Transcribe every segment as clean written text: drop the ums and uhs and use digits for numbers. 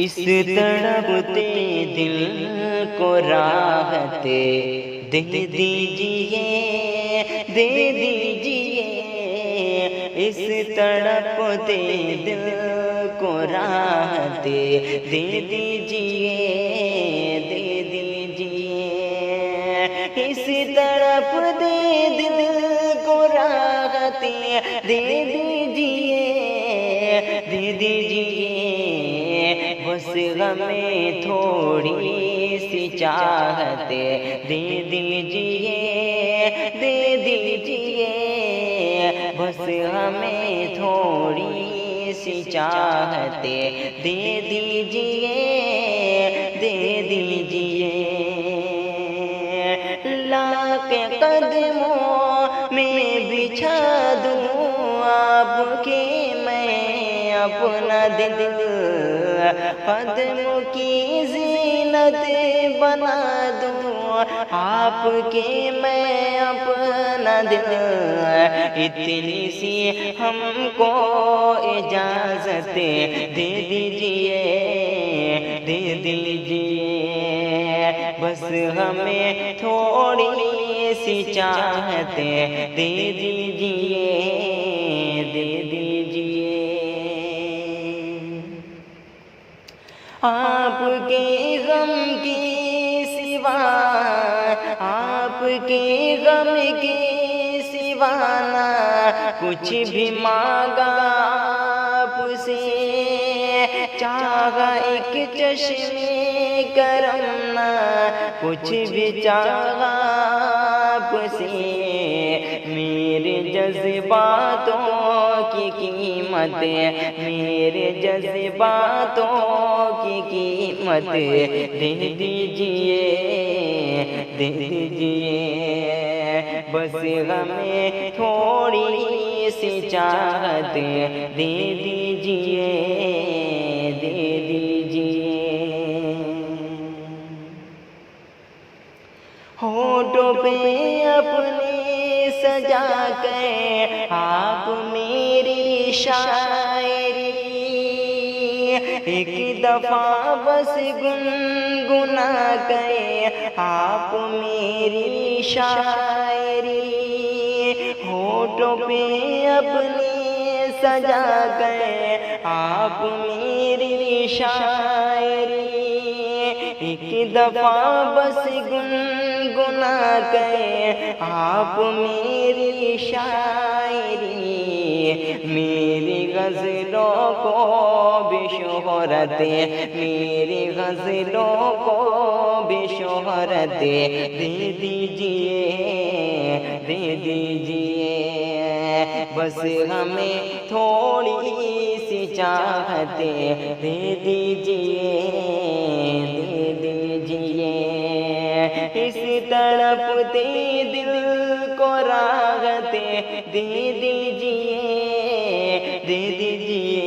اس تڑپتے دل کو راحت دے دیجئے، دے دیجئے، اس تڑپتے دل کو راحت دے دیجئے، دے دیجئے، اس تڑپتے دل کو راحت دے دیجئے، دے دیجئے، بس ہمیں تھوڑی سی چاہت دے دیجئے، دے دیجئے، بس ہمیں تھوڑی سی چاہت دے دیجئے، دے دیجئے، لا کے قدموں میں بچھا دوں آپ کے میں اپنا دل، قدموں کی زینت بنا دوں آپ کے میں اپنا دل، اتنی سی ہم کو اجازت دے دیجئے، دے دیجئے، بس ہمیں تھوڑی سی چاہت دے دیجئے، دے دیجئے، آپ کے غم کی سوا، آپ کے غم کی سوا نہ کچھ بھی مانگا آپ سے، چاہا ایک چشمے کرم نہ کچھ بھی چاہا آپ سے، میرے جذباتوں کی قیمت، میرے جذباتوں کی قیمت دے دیجئے، دے دیجئے، بس ہمیں تھوڑی سی چاہت دے دیجئے، دے دیجئے، ہونٹوں پہ اپنے سجا کے آپ میری شاعری ایک دفعہ بس گنگنا کے آپ میری شاعری، ہونٹوں پہ اپنے سجا کے آپ میری شاعری، ایک دفعہ بس گنگنا کے آپ میری شاعری، میری غزلوں کو بھی شہرت، میری غزلوں کو بھی شہرت دے دیجئے، دے دیجئے، بس ہمیں تھوڑی سی چاہت دے دیجئے، دے دیجئے، اس تڑپتے دل کو راحت دے دیجئے، دے دیجئے،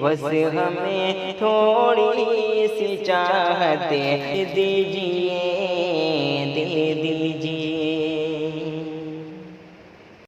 بس ہمیں تھوڑی سی چاہت دے دیجئے۔